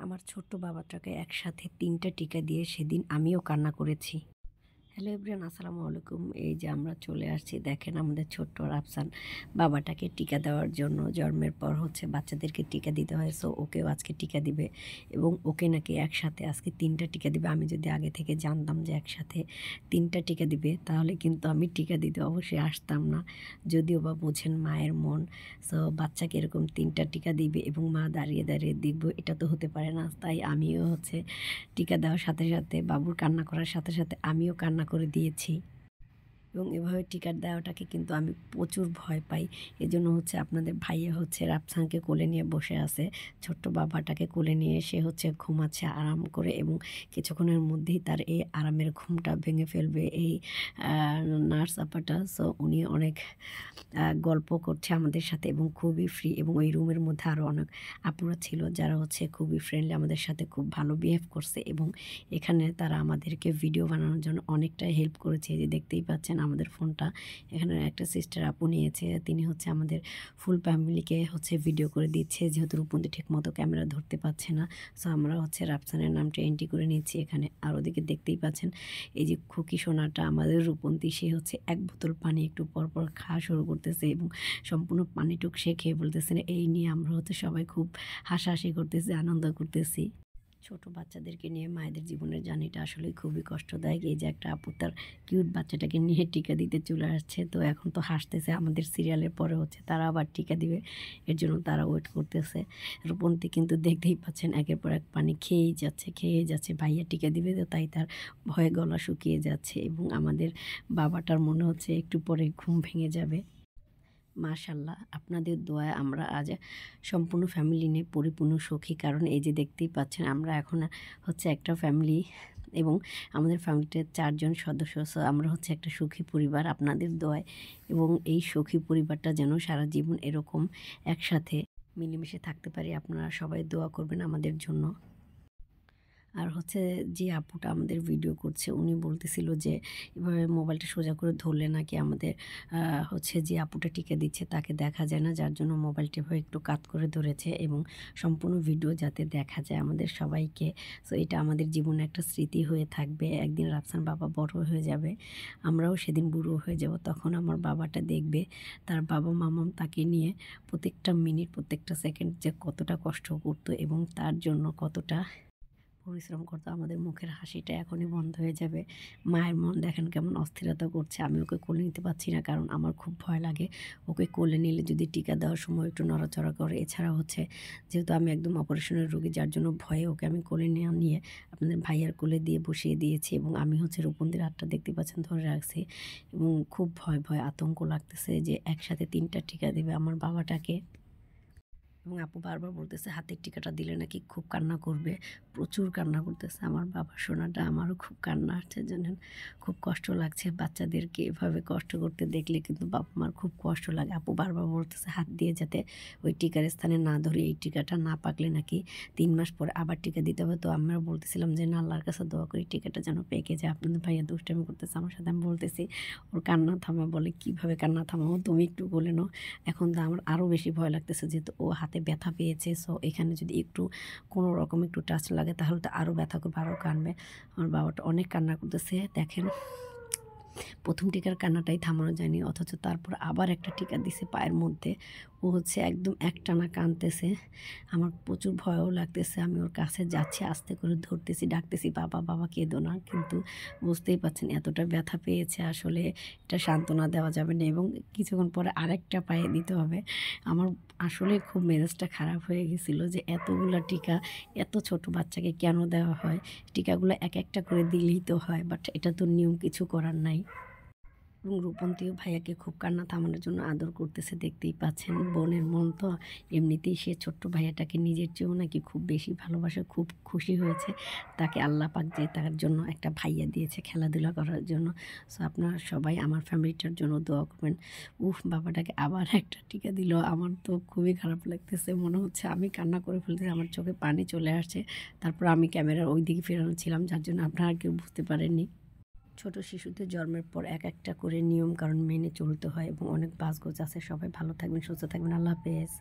আমার ছোট্ট বাবাটাকে একসাথে ৩টা টিকা দিয়ে সেদিন আমিও কান্না করেছি। হ্যালো এভরিওয়ান, আসসালামু আলাইকুম। এই যে আমরা চলে আসছি, দেখেন আমাদের ছোট্ট রাফসান বাবাটাকে টিকা দেওয়ার জন্য। জন্মের পর বাচ্চাদেরকে টিকা দিতে হয়, সো ওকেও আজকে টিকা দিবে এবং ওকে নাকি একসাথে আজকে 3টা টিকা দিবে। আমি যদি আগে থেকে জানতাম যে একসাথে 3টা টিকা দিবে তাহলে কিন্তু আমি টিকা দিতে অবশ্যই আসতাম না। যদিও বা বোঝেন মায়ের মন, সো বাচ্চাকে এরকম 3টা টিকা দিবে এবং মা দাঁড়িয়ে দাঁড়িয়ে দেখবো, এটা তো হতে পারে না। তাই আমিও টিকা দেওয়ার সাথে সাথে বাবুর কান্না করার সাথে সাথে আমিও কান্না করে দিয়েছি। এবং এভাবে টিকা দেওয়াটাকে কিন্তু আমি প্রচুর ভয় পাই। এজন্য আপনাদের ভাইয়া রাফসানকে কোলে নিয়ে বসে আছে, ছোট্ট বাবাটাকে কোলে নিয়ে সে ঘুমাচ্ছে আরাম করে এবং কিছুক্ষণের মধ্যেই তার এই আরামের ঘুমটা ভেঙে ফেলবে এই নার্স আপাটা। সো উনি অনেক গল্প করছে আমাদের সাথে এবং খুবই ফ্রি, এবং ওই রুমের মধ্যে আরও অনেক আপুরা ছিল যারা খুবই ফ্রেন্ডলি, আমাদের সাথে খুব ভালো বিহেভ করছে এবং এখানে তারা আমাদেরকে ভিডিও বানানোর জন্য অনেকটাই হেল্প করেছে। এই যে দেখতেই পাচ্ছেন আমাদের ফোনটা এখানে একটা সিস্টার আপু নিয়েছে, তিনি আমাদের ফুল ফ্যামিলিকে ভিডিও করে দিচ্ছে, যেহেতু রূপন্তি ঠিক মতো ক্যামেরা ধরতে পারছে না। সো আমরা রাফসানের নামটা এন্ট্রি করে নিচ্ছি এখানে। আর ওদিকে দেখতেই পাচ্ছেন এই যে খুকি সোনাটা আমাদের রূপন্তি, সে 1 বোতল পানি একটু পরপর খাওয়া শুরু করতেছে এবং সম্পূর্ণ পানিটুক সে খেয়ে বলতেছে। এই নিয়ে আমরা সবাই খুব হাসাহাসি করতেছি, আনন্দ করতেছি। ছোট বাচ্চাদেরকে নিয়ে মায়েদের জীবনের জার্নিটা আসলে খুবই কষ্টদায়ক। এই যে একটা আপু তার কিউট বাচ্চাটাকে নিয়ে টিকা দিতে চলে আসছে, তো এখন তো হাসতেছে। আমাদের সিরিয়ালের পরে তারা আবার টিকা দিবে, এর জন্য তারা ওয়েট করতেছে। রূপন্তি কিন্তু দেখতেই পাচ্ছেন একের পর এক পানি খেয়েই যাচ্ছে। ভাইয়া টিকা দিবে, তো তাই তার ভয়ে গলা শুকিয়ে যাচ্ছে এবং আমাদের বাবাটার মনে একটু পরে ঘুম ভেঙে যাবে। মাশাল্লাহ, আপনাদের দোয়ায় আমরা আজ সম্পূর্ণ ফ্যামিলি নিয়ে পরিপূর্ণ সুখী। কারণ এই যে দেখতেই পাচ্ছেন আমরা এখন একটা ফ্যামিলি এবং আমাদের ফ্যামিলিতে 4 জন সদস্য। সো আমরা একটা সুখী পরিবার আপনাদের দোয়ায়, এবং এই সুখী পরিবারটা যেন সারা জীবন এরকম একসাথে মিলেমিশে থাকতে পারি। আপনারা সবাই দোয়া করবেন আমাদের জন্য। আর যে আপুটা আমাদের ভিডিও করছে উনি বলতেছিল যে এভাবে মোবাইলটা সোজা করে ধরলে নাকি আমাদের যে আপুটা টিকা দিচ্ছে তাকে দেখা যায় না, যার জন্য মোবাইলটা এভাবে একটু কাত করে ধরেছে এবং সম্পূর্ণ ভিডিও যাতে দেখা যায় আমাদের সবাইকে। সো এটা আমাদের জীবনে একটা স্মৃতি হয়ে থাকবে। একদিন রাফসান বাবা বড় হয়ে যাবে, আমরাও সেদিন বুড়ো হয়ে যাব, তখন আমার বাবাটা দেখবে তার বাবা মামা তাকে নিয়ে প্রত্যেকটা মিনিট প্রত্যেকটা সেকেন্ড যে কতটা কষ্ট করতো এবং তার জন্য কতটা পরিশ্রম করতো। আমাদের মুখের হাসিটা এখনই বন্ধ হয়ে যাবে। মায়ের মন দেখেন কেমন অস্থিরতা করছে। আমি ওকে কোলে নিতে পারছি না, কারণ আমার খুব ভয় লাগে ওকে কোলে নিলে যদি টিকা দেওয়ার সময় একটু নড়াচড়া করে। এছাড়া যেহেতু আমি একদম অপারেশনের রোগী, যার জন্য ভয়ে ওকে আমি কোলে নিয়ে আপনাদের ভাইয়ার কোলে দিয়ে বসিয়ে দিয়েছি এবং আমি রূপন্দির হাতটা দেখতে পাচ্ছেন ধরে রাখছি এবং খুব ভয় আতঙ্ক লাগতেছে যে একসাথে 3টা টিকা দেবে আমার বাবাটাকে। এবং আপু বারবার বলতেছে হাতের টিকাটা দিলে নাকি খুব কান্না করবে, প্রচুর কান্না করতেছে আমার বাবা সোনাটা। আমারও খুব কান্না আসছে, জানেন, খুব কষ্ট লাগছে। বাচ্চাদেরকে এভাবে কষ্ট করতে দেখলে কিন্তু বাবা মার খুব কষ্ট লাগে। আপু বারবার বলতেছে হাত দিয়ে যাতে ওই টিকার স্থানে না ধরে, এই টিকাটা না পাকলে নাকি 3 মাস পরে আবার টিকা দিতে হবে। তো আমরা বলতেছিলাম যে না, আল্লাহর কাছে দোয়া করি টিকাটা যেন পেকে যায়। আপনাদের ভাইয়া দুষ্টামি করতেছে আমার সাথে, আমি বলতেছি ওর কান্না থামা। বলে কীভাবে কান্না থামাবো, তুমি একটু বলে নাও। এখন তো আমার আরও বেশি ভয় লাগতেছে, যেহেতু ও হাতে ব্যথা পেয়েছে। সো এখানে যদি একটু কোনো রকম একটু টাচ লাগে তাহলে তো আরও ব্যথা করবে, আরও কাঁদবে। আমার বাবাটা অনেক কান্না করতেছে দেখেন। প্রথম টিকার কান্নাটাই থামানো যায়নি, অথচ তারপর আবার একটা টিকা দিছে পায়ের মধ্যে। ও একদম একটানা কাঁদতেছে। আমার প্রচুর ভয়ও লাগতেছে। আমি ওর কাছে যাচ্ছি, আস্তে করে ধরতেছি, ডাকতেছি বাবা বাবা, কেঁদো না। কিন্তু বুঝতেই পারছেন এতটা ব্যথা পেয়েছে, আসলে এটা সান্ত্বনা দেওয়া যাবে না এবং কিছুক্ষণ পরে আরেকটা পায়ে দিতে হবে। আমার আসলে খুব মেজাজটা খারাপ হয়ে গেছিলো যে এতগুলা টিকা এত ছোট বাচ্চাকে কেন দেওয়া হয়। টিকাগুলো এক একটা করে দিলেই তো হয়, বাট এটা তো নিয়ম, কিছু করার নাই। এবং রূপন্তীও ভাইয়াকে খুব কান্না থামানোর জন্য আদর করতেছে, দেখতেই পাচ্ছেন। বোনের মন তো এমনিতেই, সে ছোট্ট ভাইয়াটাকে নিজের চেয়েও নাকি খুব বেশি ভালোবাসে, খুব খুশি হয়েছে তাকে আল্লাহ পাক যে তার জন্য একটা ভাইয়া দিয়েছে খেলাধুলা করার জন্য। সো আপনারা সবাই আমার ফ্যামিলিটার জন্য দোয়া করবেন। বাবাটাকে আবার একটা টিকা দিল, আমার তো খুবই খারাপ লাগতেছে। মনে হচ্ছে আমি কান্না করে ফেলতেছি, আমার চোখে পানি চলে আসছে। তারপর আমি ক্যামেরার ওই দিকে ফেরানো ছিলাম, যার জন্য আপনারা কেউ বুঝতে পারেননি। ছোট শিশুদের জন্মের পর এক একটা করে নিয়ম কারণ মেনে চলতে হয় এবং অনেক বাজগোজ আছে। সবাই ভালো থাকবেন, সুস্থ থাকবেন। আল্লাহ হাফেজ।